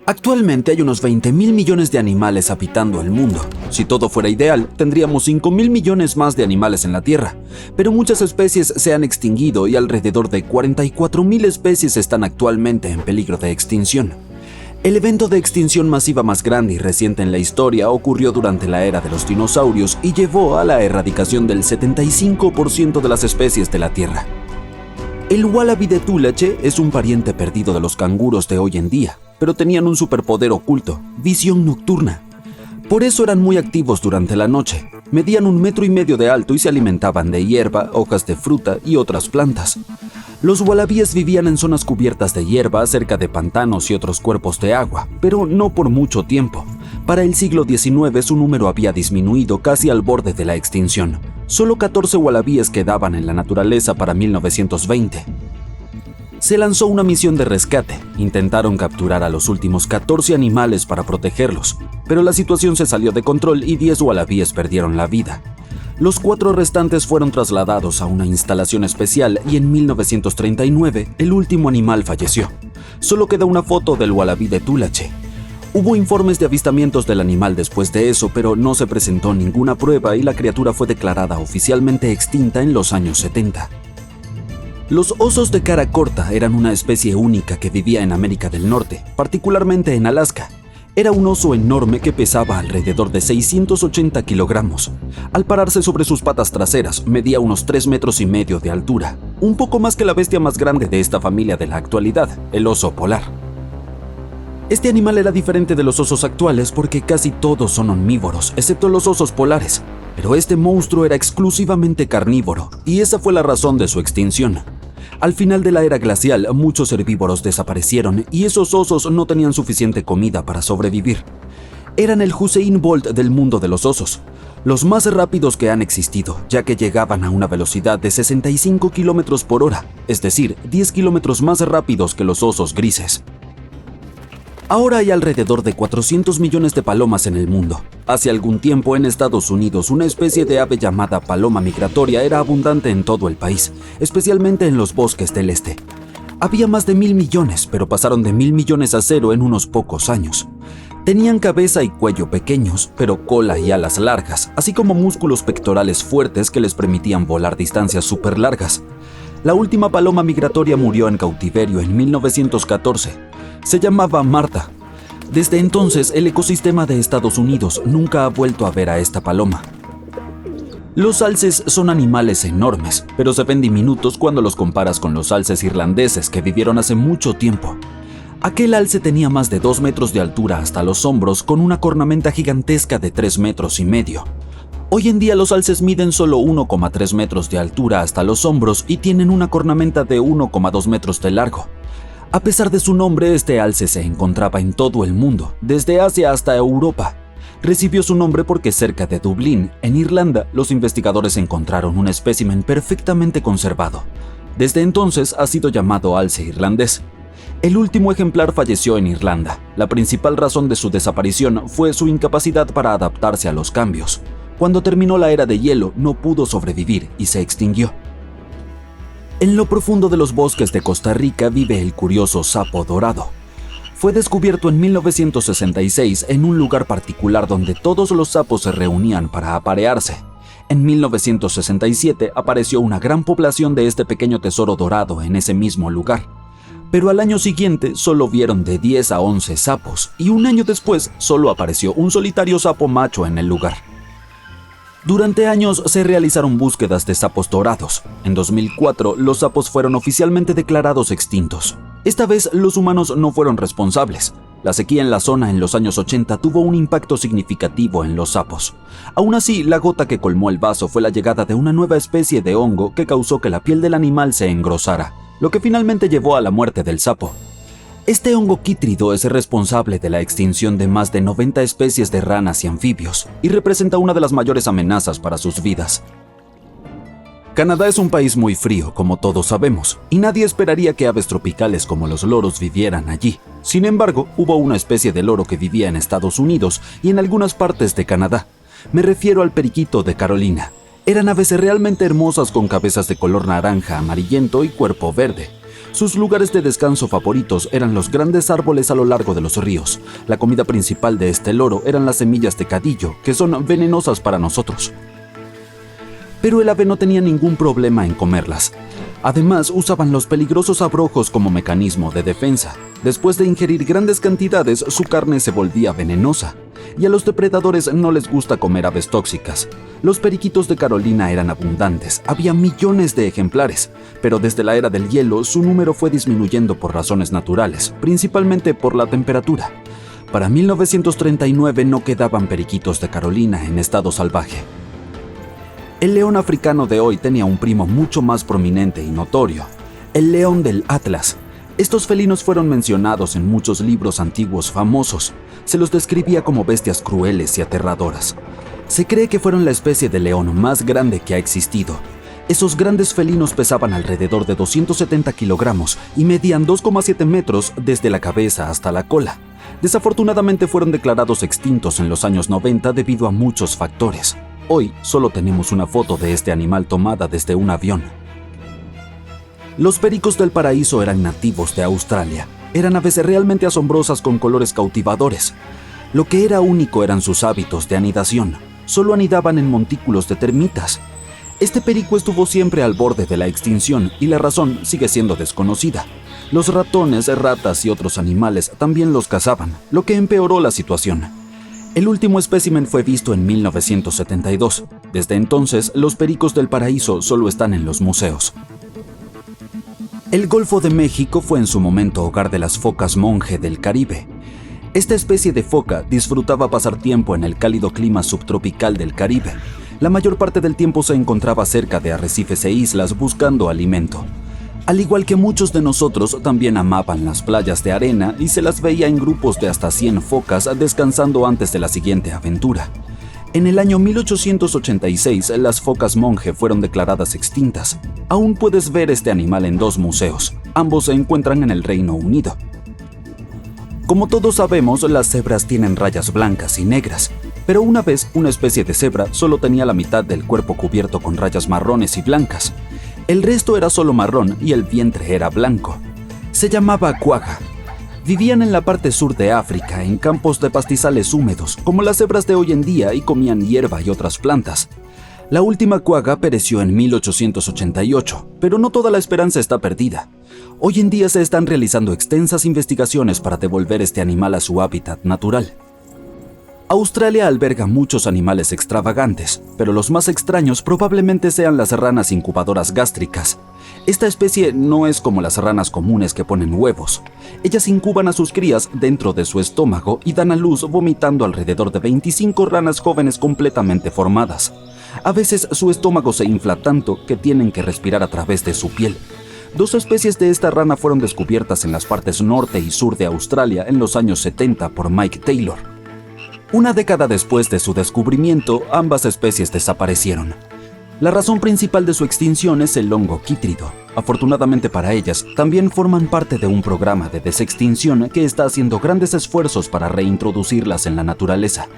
Actualmente hay unos 20.000 millones de animales habitando el mundo. Si todo fuera ideal, tendríamos 5.000 millones más de animales en la Tierra, pero muchas especies se han extinguido y alrededor de 44.000 especies están actualmente en peligro de extinción. El evento de extinción masiva más grande y reciente en la historia ocurrió durante la era de los dinosaurios y llevó a la erradicación del 75% de las especies de la Tierra. El wallaby de Tualache es un pariente perdido de los canguros de hoy en día, pero tenían un superpoder oculto, visión nocturna. Por eso eran muy activos durante la noche. Medían 1,5 metros de alto y se alimentaban de hierba, hojas de fruta y otras plantas. Los wallabies vivían en zonas cubiertas de hierba cerca de pantanos y otros cuerpos de agua, pero no por mucho tiempo. Para el siglo XIX su número había disminuido casi al borde de la extinción. Solo 14 wallabies quedaban en la naturaleza para 1920. Se lanzó una misión de rescate. Intentaron capturar a los últimos 14 animales para protegerlos, pero la situación se salió de control y 10 wallabies perdieron la vida. Los 4 restantes fueron trasladados a una instalación especial y en 1939 el último animal falleció. Solo queda una foto del wallaby de Tualache. Hubo informes de avistamientos del animal después de eso, pero no se presentó ninguna prueba y la criatura fue declarada oficialmente extinta en los años 70. Los osos de cara corta eran una especie única que vivía en América del Norte, particularmente en Alaska. Era un oso enorme que pesaba alrededor de 680 kilogramos. Al pararse sobre sus patas traseras, medía unos 3,5 metros de altura, un poco más que la bestia más grande de esta familia de la actualidad, el oso polar. Este animal era diferente de los osos actuales porque casi todos son omnívoros, excepto los osos polares, pero este monstruo era exclusivamente carnívoro, y esa fue la razón de su extinción. Al final de la era glacial, muchos herbívoros desaparecieron y esos osos no tenían suficiente comida para sobrevivir. Eran el Usain Bolt del mundo de los osos, los más rápidos que han existido, ya que llegaban a una velocidad de 65 kilómetros por hora, es decir, 10 kilómetros más rápidos que los osos grises. Ahora hay alrededor de 400 millones de palomas en el mundo. Hace algún tiempo en Estados Unidos una especie de ave llamada paloma migratoria era abundante en todo el país, especialmente en los bosques del este. Había más de 1.000 millones, pero pasaron de 1.000 millones a 0 en unos pocos años. Tenían cabeza y cuello pequeños, pero cola y alas largas, así como músculos pectorales fuertes que les permitían volar distancias súper largas. La última paloma migratoria murió en cautiverio en 1914. Se llamaba Marta. Desde entonces, el ecosistema de Estados Unidos nunca ha vuelto a ver a esta paloma. Los alces son animales enormes, pero se ven diminutos cuando los comparas con los alces irlandeses que vivieron hace mucho tiempo. Aquel alce tenía más de 2 metros de altura hasta los hombros con una cornamenta gigantesca de 3,5 metros. Hoy en día los alces miden solo 1,3 metros de altura hasta los hombros y tienen una cornamenta de 1,2 metros de largo. A pesar de su nombre, este alce se encontraba en todo el mundo, desde Asia hasta Europa. Recibió su nombre porque cerca de Dublín, en Irlanda, los investigadores encontraron un espécimen perfectamente conservado. Desde entonces ha sido llamado alce irlandés. El último ejemplar falleció en Irlanda. La principal razón de su desaparición fue su incapacidad para adaptarse a los cambios. Cuando terminó la era de hielo, no pudo sobrevivir y se extinguió. En lo profundo de los bosques de Costa Rica vive el curioso sapo dorado. Fue descubierto en 1966 en un lugar particular donde todos los sapos se reunían para aparearse. En 1967 apareció una gran población de este pequeño tesoro dorado en ese mismo lugar. Pero al año siguiente solo vieron de 10 a 11 sapos y un año después solo apareció un solitario sapo macho en el lugar. Durante años se realizaron búsquedas de sapos dorados. En 2004, los sapos fueron oficialmente declarados extintos. Esta vez, los humanos no fueron responsables. La sequía en la zona en los años 80 tuvo un impacto significativo en los sapos. Aún así, la gota que colmó el vaso fue la llegada de una nueva especie de hongo que causó que la piel del animal se engrosara, lo que finalmente llevó a la muerte del sapo. Este hongo quítrido es responsable de la extinción de más de 90 especies de ranas y anfibios y representa una de las mayores amenazas para sus vidas. Canadá es un país muy frío, como todos sabemos, y nadie esperaría que aves tropicales como los loros vivieran allí. Sin embargo, hubo una especie de loro que vivía en Estados Unidos y en algunas partes de Canadá. Me refiero al periquito de Carolina. Eran aves realmente hermosas con cabezas de color naranja amarillento y cuerpo verde. Sus lugares de descanso favoritos eran los grandes árboles a lo largo de los ríos. La comida principal de este loro eran las semillas de cadillo, que son venenosas para nosotros. Pero el ave no tenía ningún problema en comerlas. Además, usaban los peligrosos abrojos como mecanismo de defensa. Después de ingerir grandes cantidades, su carne se volvía venenosa. Y a los depredadores no les gusta comer aves tóxicas. Los periquitos de Carolina eran abundantes, había millones de ejemplares, pero desde la era del hielo su número fue disminuyendo por razones naturales, principalmente por la temperatura. Para 1939 no quedaban periquitos de Carolina en estado salvaje. El león africano de hoy tenía un primo mucho más prominente y notorio, el león del Atlas. Estos felinos fueron mencionados en muchos libros antiguos famosos. Se los describía como bestias crueles y aterradoras. Se cree que fueron la especie de león más grande que ha existido. Esos grandes felinos pesaban alrededor de 270 kilogramos y medían 2,7 metros desde la cabeza hasta la cola. Desafortunadamente fueron declarados extintos en los años 90 debido a muchos factores. Hoy solo tenemos una foto de este animal tomada desde un avión. Los pericos del paraíso eran nativos de Australia. Eran aves realmente asombrosas con colores cautivadores. Lo que era único eran sus hábitos de anidación. Solo anidaban en montículos de termitas. Este perico estuvo siempre al borde de la extinción y la razón sigue siendo desconocida. Los ratones, ratas y otros animales también los cazaban, lo que empeoró la situación. El último espécimen fue visto en 1972. Desde entonces, los pericos del paraíso solo están en los museos. El Golfo de México fue en su momento hogar de las focas monje del Caribe. Esta especie de foca disfrutaba pasar tiempo en el cálido clima subtropical del Caribe. La mayor parte del tiempo se encontraba cerca de arrecifes e islas buscando alimento. Al igual que muchos de nosotros, también amaban las playas de arena y se las veía en grupos de hasta 100 focas descansando antes de la siguiente aventura. En el año 1886, las focas monje fueron declaradas extintas. Aún puedes ver este animal en 2 museos. Ambos se encuentran en el Reino Unido. Como todos sabemos, las cebras tienen rayas blancas y negras, pero una vez una especie de cebra solo tenía la mitad del cuerpo cubierto con rayas marrones y blancas. El resto era solo marrón y el vientre era blanco. Se llamaba quagga. Vivían en la parte sur de África, en campos de pastizales húmedos, como las cebras de hoy en día, y comían hierba y otras plantas. La última quagga pereció en 1888, pero no toda la esperanza está perdida. Hoy en día se están realizando extensas investigaciones para devolver este animal a su hábitat natural. Australia alberga muchos animales extravagantes, pero los más extraños probablemente sean las ranas incubadoras gástricas. Esta especie no es como las ranas comunes que ponen huevos. Ellas incuban a sus crías dentro de su estómago y dan a luz vomitando alrededor de 25 ranas jóvenes completamente formadas. A veces su estómago se infla tanto que tienen que respirar a través de su piel. 2 especies de esta rana fueron descubiertas en las partes norte y sur de Australia en los años 70 por Mike Taylor. Una década después de su descubrimiento, ambas especies desaparecieron. La razón principal de su extinción es el hongo quítrido. Afortunadamente para ellas, también forman parte de un programa de desextinción que está haciendo grandes esfuerzos para reintroducirlas en la naturaleza.